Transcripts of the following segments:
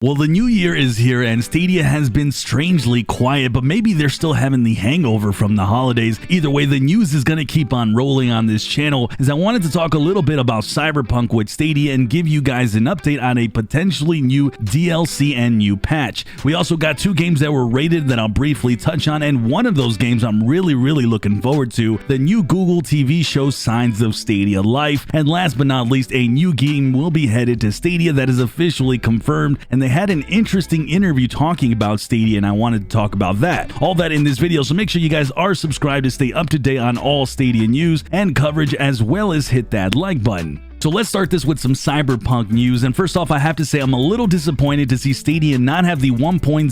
Well, the new year is here and Stadia has been strangely quiet, but maybe they're still having the hangover from the holidays. Either way, the news is going to keep on rolling on this channel, as I wanted to talk a little bit about Cyberpunk with Stadia and give you guys an update on a potentially new DLC and new patch. We also got two games that were rated that I'll briefly touch on, and one of those games I'm really looking forward to, the new Google TV show Signs of Stadia Life. And last but not least, a new game will be headed to Stadia that is officially confirmed, and they had an interesting interview talking about Stadia, and I wanted to talk about that. All that in this video, so make sure you guys are subscribed to stay up to date on all Stadia news and coverage, as well as hit that like button. So let's start this with some Cyberpunk news, and first off, I have to say I'm a little disappointed to see Stadia not have the 1.06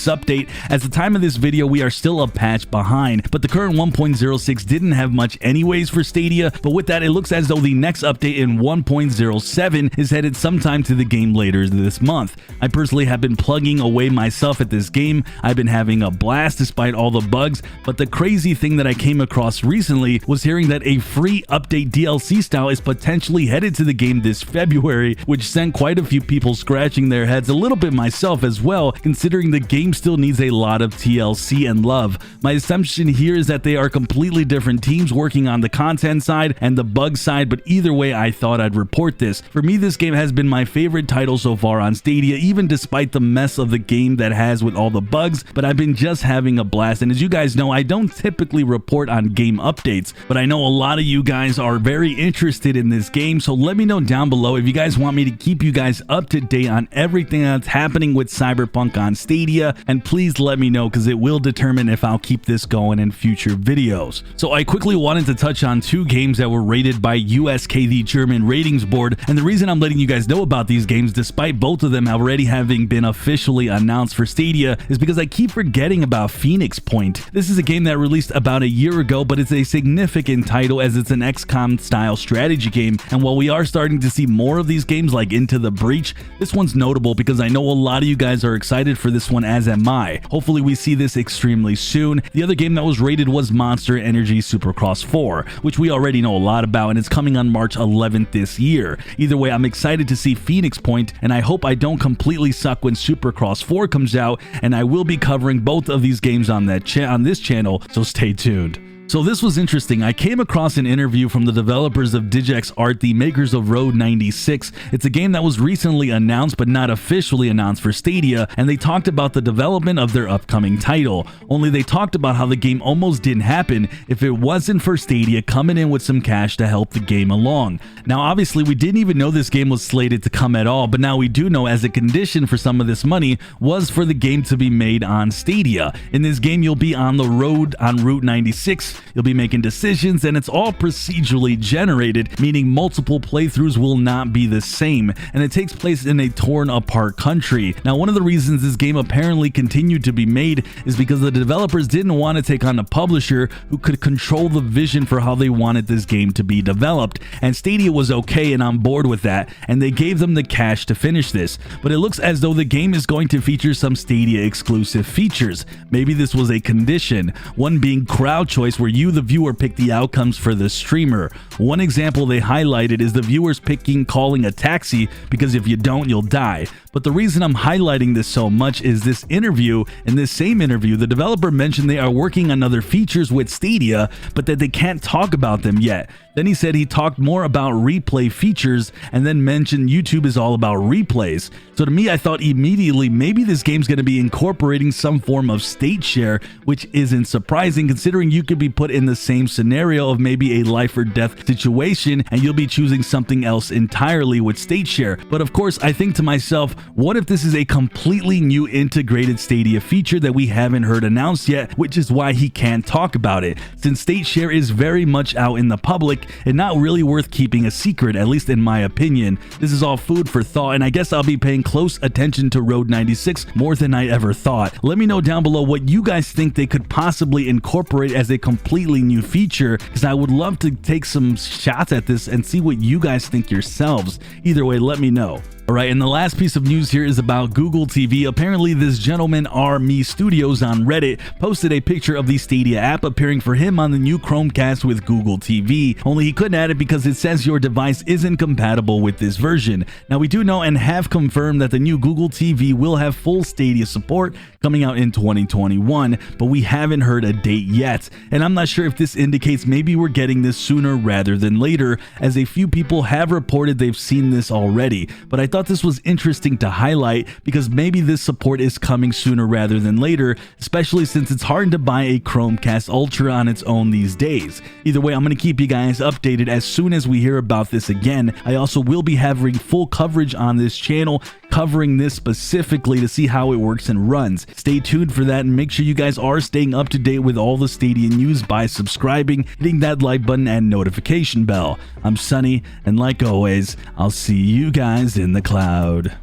update. At the time of this video, we are still a patch behind, but the current 1.06 didn't have much anyways for Stadia, but with that, it looks as though the next update in 1.07 is headed sometime to the game later this month. I personally have been plugging away myself at this game. I've been having a blast despite all the bugs, but the crazy thing that I came across recently was hearing that a free update DLC style is potentially headed to the game this February, which sent quite a few people scratching their heads, a little bit myself as well, considering the game still needs a lot of TLC and love. My assumption here is that they are completely different teams working on the content side and the bug side, but either way, I thought I'd report this. For me, this game has been my favorite title so far on Stadia, even despite the mess of the game that has with all the bugs, but I've been just having a blast. And as you guys know, I don't typically report on game updates, but I know a lot of you guys are very interested in this game, so let me know down below if you guys want me to keep you guys up to date on everything that's happening with Cyberpunk on Stadia, and please let me know, because it will determine if I'll keep this going in future videos. So I quickly wanted to touch on two games that were rated by USK, the German ratings board, and the reason I'm letting you guys know about these games, despite both of them already having been officially announced for Stadia, is because I keep forgetting about Phoenix Point. This is a game that released about a year ago, but it's a significant title as it's an XCOM style strategy game, and while we are starting to see more of these games like Into the Breach, this one's notable because I know a lot of you guys are excited for this one, as am I. Hopefully we see this extremely soon. The other game that was rated was Monster Energy Supercross 4, which we already know a lot about, and it's coming on March 11th this year. Either way, I'm excited to see Phoenix Point, and I hope I don't completely suck when Supercross 4 comes out, and I will be covering both of these games on this channel, so stay tuned. So this was interesting. I came across an interview from the developers of Digex Art, the makers of Road 96. It's a game that was recently announced but not officially announced for Stadia, and they talked about the development of their upcoming title. Only they talked about how the game almost didn't happen if it wasn't for Stadia coming in with some cash to help the game along. Now obviously we didn't even know this game was slated to come at all, but now we do know, as a condition for some of this money was for the game to be made on Stadia. In this game you'll be on the road on Route 96. You'll be making decisions, and it's all procedurally generated, meaning multiple playthroughs will not be the same, and it takes place in a torn apart country. Now, one of the reasons this game apparently continued to be made is because the developers didn't want to take on a publisher who could control the vision for how they wanted this game to be developed, and Stadia was okay and on board with that, and they gave them the cash to finish this. But it looks as though the game is going to feature some Stadia exclusive features. Maybe this was a condition, one being crowd choice, where you, the viewer, pick the outcomes for the streamer. One example they highlighted is the viewers picking calling a taxi, because if you don't, you'll die. But the reason I'm highlighting this so much is this interview. In this same interview, the developer mentioned they are working on other features with Stadia, but that they can't talk about them yet. Then he said he talked more about replay features, and then mentioned YouTube is all about replays. So to me, I thought immediately maybe this game's going to be incorporating some form of state share, which isn't surprising considering you could be put in the same scenario of maybe a life or death situation, and you'll be choosing something else entirely with state share. But of course, I think to myself, what if this is a completely new integrated Stadia feature that we haven't heard announced yet, which is why he can't talk about it, since state share is very much out in the public and not really worth keeping a secret, at least in my opinion. This is all food for thought, and I guess I'll be paying close attention to Road 96 more than I ever thought. Let me know down below what you guys think they could possibly incorporate as a completely new feature, because I would love to take some shots at this and see what you guys think yourselves. Either way, let me know. All right, and the last piece of news here is about Google TV. Apparently, this gentleman, R.Me Studios on Reddit, posted a picture of the Stadia app appearing for him on the new Chromecast with Google TV, only he couldn't add it because it says your device isn't compatible with this version. Now, we do know and have confirmed that the new Google TV will have full Stadia support coming out in 2021, but we haven't heard a date yet, and I'm not sure if this indicates maybe we're getting this sooner rather than later, as a few people have reported they've seen this already. But I thought this was interesting to highlight because maybe this support is coming sooner rather than later, especially since it's hard to buy a Chromecast Ultra on its own these days. Either way, I'm going to keep you guys updated as soon as we hear about this again. I also will be having full coverage on this channel covering this specifically to see how it works and runs. Stay tuned for that, and make sure you guys are staying up to date with all the Stadia news by subscribing, hitting that like button and notification bell. I'm Sunny, and like always, I'll see you guys in the cloud.